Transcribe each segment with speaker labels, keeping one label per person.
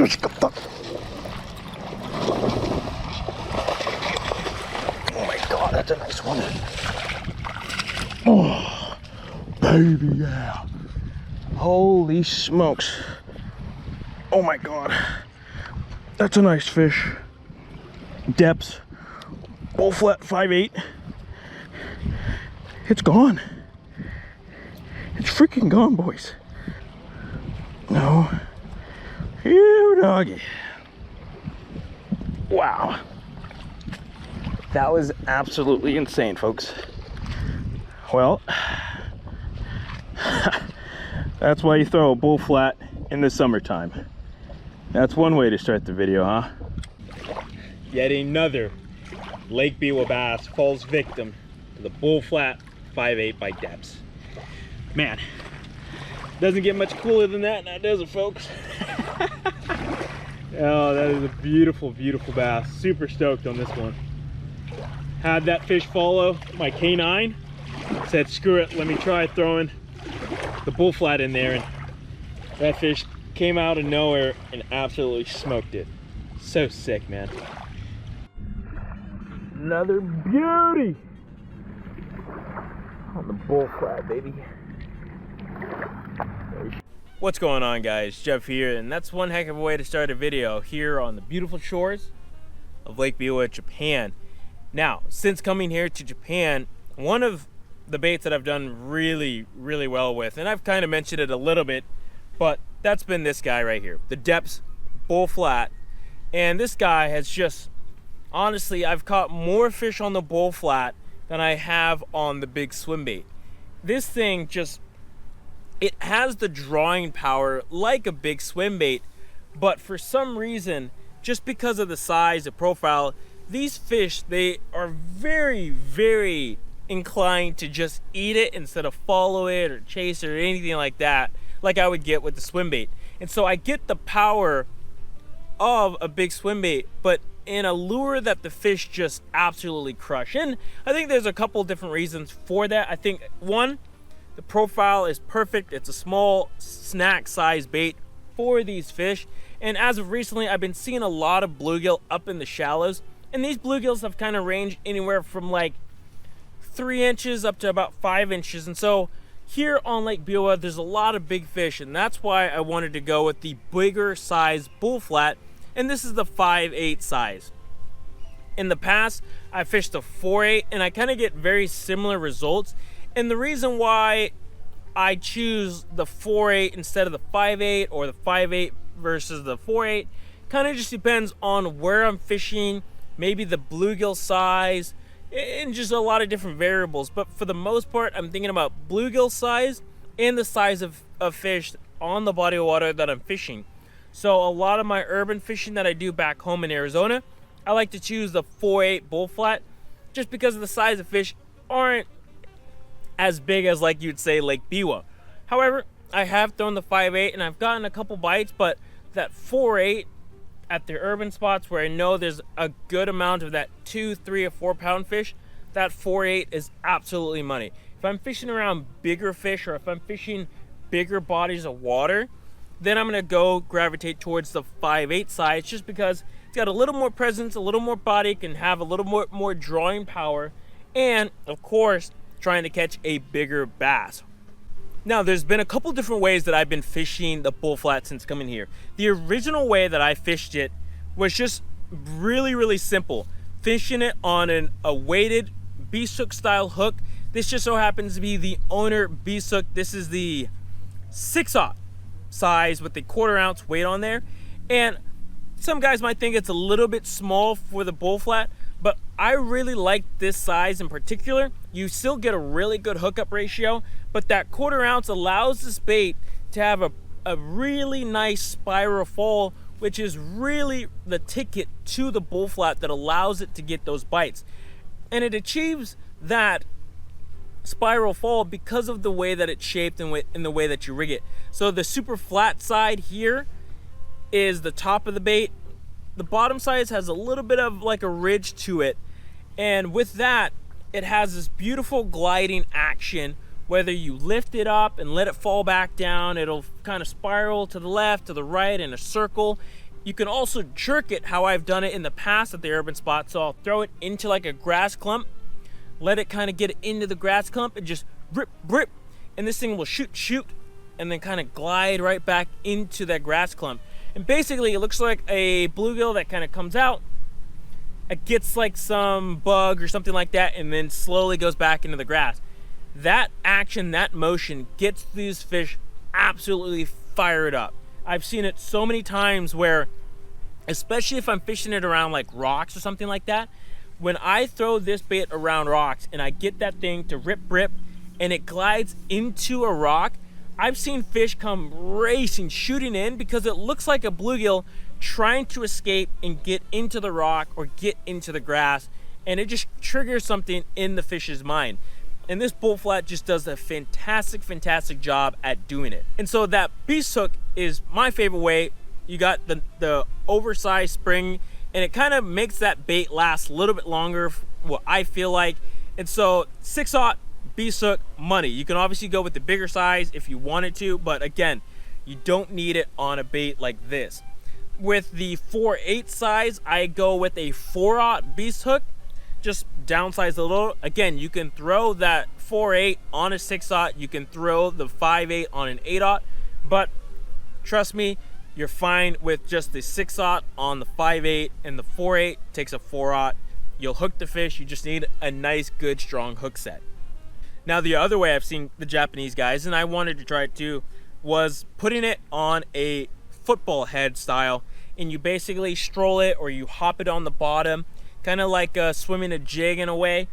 Speaker 1: Oh my God, that's a nice one. Oh, baby, yeah. Holy smokes. Oh my God. That's a nice fish. Deps Bull Flat 5'8". It's gone. It's freaking gone, boys. No. You doggy. Wow. That was absolutely insane, folks. Well, that's why you throw a bull flat in the summertime. That's one way to start the video, huh? Yet another Lake Biwa bass falls victim to the bull flat 5'8" by Deps. Man, doesn't get much cooler than that now, does it, folks? Oh, that is a beautiful, beautiful bass. Super stoked on this one. Had that fish follow my K9. Said, screw it, let me try throwing the bull flat in there. And that fish came out of nowhere and absolutely smoked it. So sick, man. Another beauty on the bull flat, baby. What's going on, guys? Geoff here, and that's one heck of a way to start a video here on the beautiful shores of Lake Biwa, Japan. Now, since coming here to Japan, one of the baits that I've done really, really well with, and I've kind of mentioned it a little bit, but that's been this guy right here, the Deps Bull Flat. And this guy has just, honestly, I've caught more fish on the bull flat than I have on the big swim bait. This thing just, it has the drawing power like a big swim bait, but for some reason, just because of the size, the profile, these fish, they are very, very inclined to just eat it instead of follow it or chase it or anything like that, like I would get with the swim bait. And so I get the power of a big swim bait, but in a lure that the fish just absolutely crush. And I think there's a couple different reasons for that. I think one, the profile is perfect. It's a small snack size bait for these fish. And as of recently, I've been seeing a lot of bluegill up in the shallows. And these bluegills have kind of ranged anywhere from like 3 inches up to about 5 inches. And so here on Lake Biwa, there's a lot of big fish. And that's why I wanted to go with the bigger size bull flat. And this is the 5'8" size. In the past, I fished a 4'8", and I kind of get very similar results. And the reason why I choose the 4'8" instead of the 5'8", or the 5'8" versus the 4'8", kind of just depends on where I'm fishing, maybe the bluegill size, and just a lot of different variables. But for the most part, I'm thinking about bluegill size and the size of fish on the body of water that I'm fishing. So a lot of my urban fishing that I do back home in Arizona, I like to choose the 4'8" bull flat, just because of the size of fish aren't as big as, like you'd say, Lake Biwa. However, I have thrown the 5'8" and I've gotten a couple bites, but that 4'8" at the urban spots where I know there's a good amount of that 2, 3, or 4 pound fish, that 4'8" is absolutely money. If I'm fishing around bigger fish, or if I'm fishing bigger bodies of water, then I'm gonna go gravitate towards the 5'8" size, just because it's got a little more presence, a little more body, can have a little more drawing power, and of course, trying to catch a bigger bass. Now, there's been a couple different ways that I've been fishing the bull flat since coming here. The original way that I fished it was just really, really simple. Fishing it on a weighted beast hook style hook. This just so happens to be the owner beast hook. This is the 6/0 size with the 1/4 ounce weight on there. And some guys might think it's a little bit small for the bull flat, but I really like this size in particular. You still get a really good hookup ratio, but that 1/4 ounce allows this bait to have a really nice spiral fall, which is really the ticket to the bull flat that allows it to get those bites. And it achieves that spiral fall because of the way that it's shaped and in the way that you rig it. So the super flat side here is the top of the bait. The bottom side has a little bit of like a ridge to it, and with that, it has this beautiful gliding action. Whether you lift it up and let it fall back down, it'll kind of spiral to the left, to the right in a circle, You can also jerk it how I've done it in the past at the urban spot. So I'll throw it into like a grass clump, let it kind of get into the grass clump and just rip, and this thing will shoot, and then kind of glide right back into that grass clump. And basically it looks like a bluegill that kind of comes out, it gets like some bug or something like that, and then slowly goes back into the grass. That action, that motion gets these fish absolutely fired up. I've seen it so many times where, especially if I'm fishing it around like rocks or something like that, when I throw this bait around rocks and I get that thing to rip and it glides into a rock, I've seen fish come racing, shooting in, because it looks like a bluegill trying to escape and get into the rock or get into the grass, and it just triggers something in the fish's mind. And this bull flat just does a fantastic job at doing it. And so that beast hook is my favorite way. You got the oversized spring, and it kind of makes that bait last a little bit longer, what I feel like. And so 6/0 beast hook, money. You can obviously go with the bigger size if you wanted to, but again, you don't need it on a bait like this. With the 4/8 size, I go with a 4/0 beast hook, just downsize a little. Again, you can throw that 4/8 on a 6/0, you can throw the 5/8 on an 8/0, but trust me, you're fine with just the 6/0 on the 5/8, and the 4/8 takes a 4/0. You'll hook the fish. You just need a nice, good, strong hook set. Now, the other way I've seen the Japanese guys, and I wanted to try it too, was putting it on a football head style, and you basically stroll it or you hop it on the bottom, kind of like swimming a jig in a way.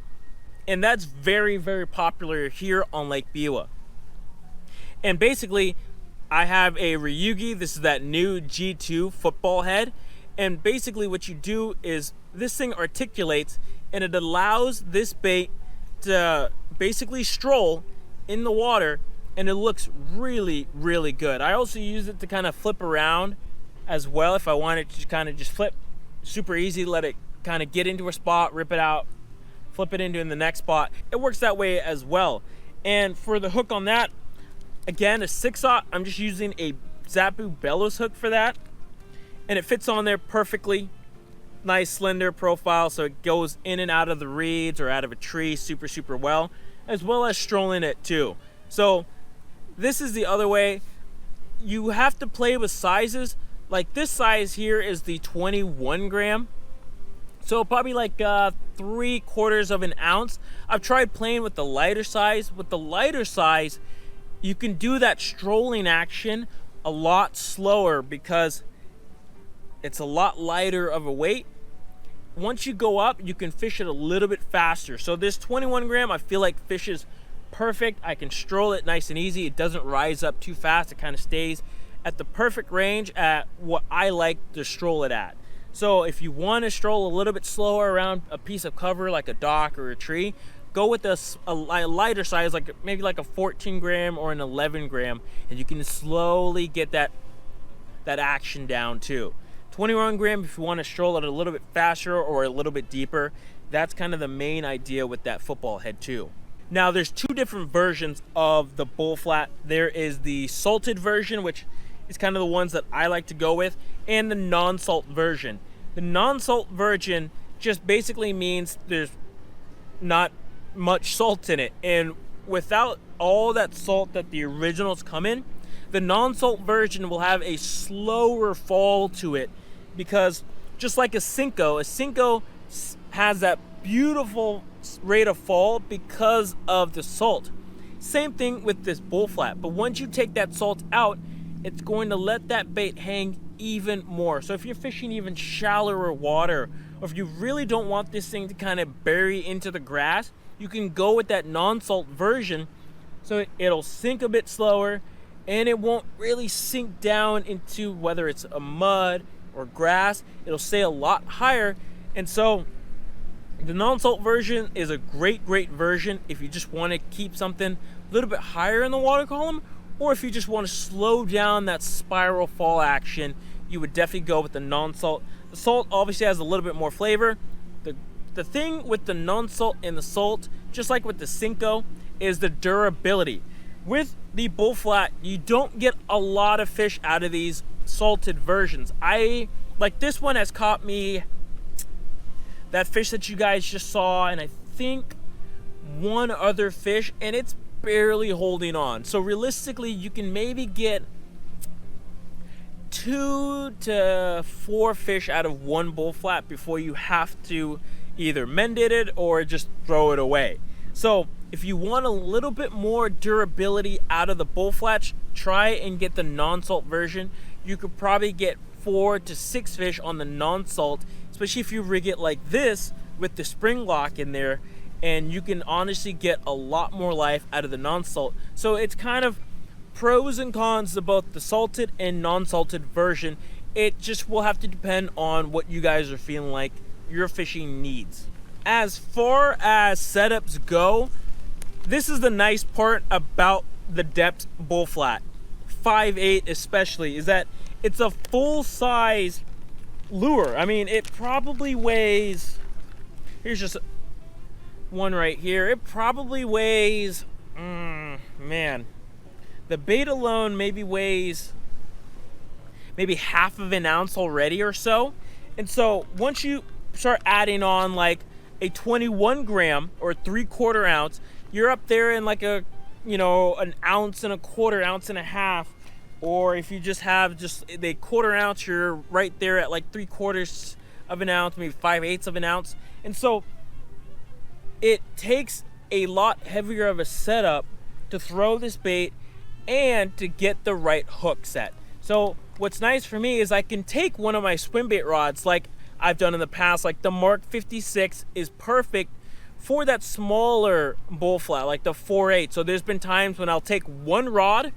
Speaker 1: And that's very popular here on Lake Biwa. And basically, I have a Ryugi. This is that new G2 football head. And basically what you do is this thing articulates, and it allows this bait to basically stroll in the water, and it looks really good. I also use it to kind of flip around as well if I wanted to kind of just flip. Super easy, let it kind of get into a spot, rip it out, flip it into the next spot. It works that way as well. And for the hook on that, again, a 6/0, I'm just using a Zappu Bellows hook for that, and it fits on there perfectly. Nice slender profile, so it goes in and out of the reeds or out of a tree super well, as well as strolling it too. So this is the other way. You have to play with sizes. Like this size here is the 21 gram, so probably like 3/4 of an ounce. I've tried playing with the lighter size. With the lighter size, you can do that strolling action a lot slower because it's a lot lighter of a weight. Once you go up, you can fish it a little bit faster. So this 21 gram, I feel like fishes perfect. I can stroll it nice and easy. It doesn't rise up too fast. It kind of stays at the perfect range at what I like to stroll it at. So if you want to stroll a little bit slower around a piece of cover like a dock or a tree, go with a lighter size, like maybe like a 14 gram or an 11 gram, and you can slowly get that action down too. 21 gram if you want to stroll it a little bit faster or a little bit deeper. That's kind of the main idea with that football head too. Now there's two different versions of the bull flat. There is the salted version, which is kind of the ones that I like to go with, and the non-salt version. The non-salt version just basically means there's not much salt in it, and without all that salt that the originals come in, the non-salt version will have a slower fall to it, because just like a Cinco has that beautiful rate of fall because of the salt. Same thing with this bull flat, but once you take that salt out, it's going to let that bait hang even more. So if you're fishing even shallower water, or if you really don't want this thing to kind of bury into the grass, you can go with that non-salt version, so it'll sink a bit slower, and it won't really sink down into whether it's a mud or grass. It'll stay a lot higher. And so the non-salt version is a great version if you just want to keep something a little bit higher in the water column, or if you just want to slow down that spiral fall action, you would definitely go with the non-salt. The salt obviously has a little bit more flavor. The thing with the non-salt and the salt, just like with the Cinco, is the durability. With the bull flat, you don't get a lot of fish out of these salted versions. I Like this one has caught me that fish that you guys just saw, and I think one other fish, and it's barely holding on. So realistically, you can maybe get 2 to 4 fish out of one bull flat before you have to either mend it or just throw it away. So if you want a little bit more durability out of the bull flats, try and get the non-salt version. You could probably get 4 to 6 fish on the non-salt, especially if you rig it like this with the spring lock in there, and you can honestly get a lot more life out of the non-salt. So it's kind of pros and cons to both the salted and non-salted version. It just will have to depend on what you guys are feeling like your fishing needs. As far as setups go, this is the nice part about the Deps Bull Flat 5/8 especially, is that it's a full size lure. I mean, it probably weighs, here's just one right here, it probably weighs, man, the bait alone maybe weighs maybe half of an ounce already or so. And so once you start adding on like a 21 gram or 3/4 ounce, you're up there in like a, you know, an ounce and a quarter, ounce and a half. Or if you just have just the 1/4 ounce, you're right there at like 3/4 of an ounce, maybe 5/8 of an ounce. And so it takes a lot heavier of a setup to throw this bait and to get the right hook set. So what's nice for me is I can take one of my swim bait rods like I've done in the past, like the Mark 56 is perfect for that smaller bull flat, like the 4/8. So there's been times when I'll take one rod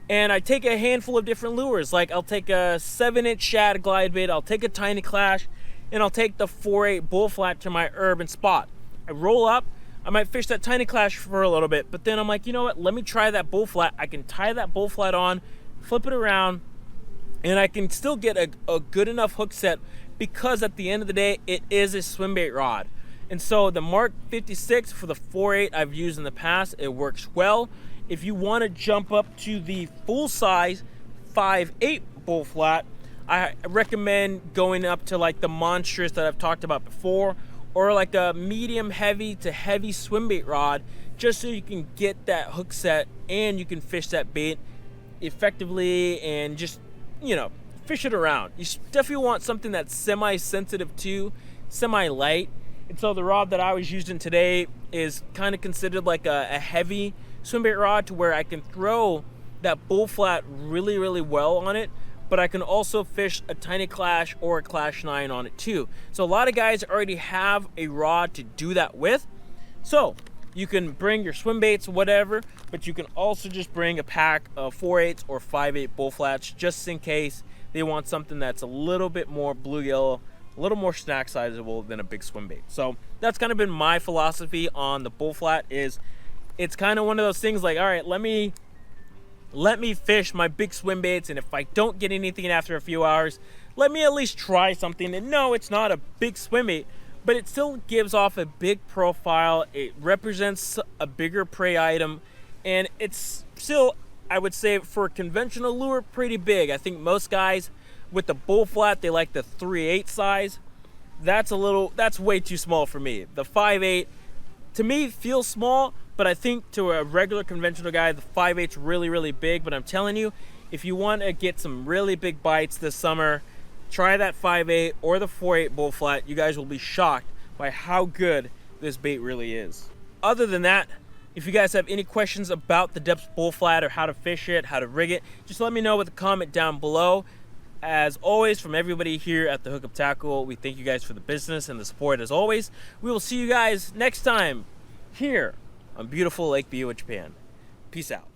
Speaker 1: and I take a handful of different lures. Like I'll take a 7-inch shad glide bait, I'll take a tiny clash, and I'll take the 4/8 bull flat to my urban spot. I roll up, I might fish that tiny clash for a little bit, but then I'm like, you know what, let me try that bull flat. I can tie that bull flat on, flip it around, and I can still get a good enough hook set, because at the end of the day, it is a swim bait rod. And so the Mark 56 for the 4/8 I've used in the past, it works well. If you want to jump up to the full size 5/8 bull flat, I recommend going up to like the Monstrous that I've talked about before, or like a medium heavy to heavy swim bait rod, just so you can get that hook set and you can fish that bait effectively and just, you know, fish it around. You definitely want something that's semi-sensitive to, semi-light. And so the rod that I was using today is kind of considered like a heavy swim bait rod, to where I can throw that bull flat really, really well on it, but I can also fish a tiny clash or a clash 9 on it too. So a lot of guys already have a rod to do that with. So you can bring your swim baits, whatever, but you can also just bring a pack of 4/8 or 5/8 bull flats, just in case they want something that's a little bit more bluegill, a little more snack sizable than a big swim bait. So that's kind of been my philosophy on the bull flat. Is it's kind of one of those things like, all right, let me fish my big swim baits, and if I don't get anything after a few hours, let me at least try something. And no, it's not a big swim bait, but it still gives off a big profile. It represents a bigger prey item, and it's still, I would say, for a conventional lure, pretty big. I think most guys with the bull flat, they like the 3/8 size. That's way too small for me. The 5/8 to me feels small, but I think to a regular conventional guy, the 5/8's really, really big. But I'm telling you, if you want to get some really big bites this summer, try that 5/8 or the 4/8 bull flat. You guys will be shocked by how good this bait really is. Other than that, if you guys have any questions about the Deps Bull Flat or how to fish it, how to rig it, just let me know with a comment down below. As always, from everybody here at the Hookup Tackle, we thank you guys for the business and the support as always. We will see you guys next time here on beautiful Lake Biwa, Japan. Peace out.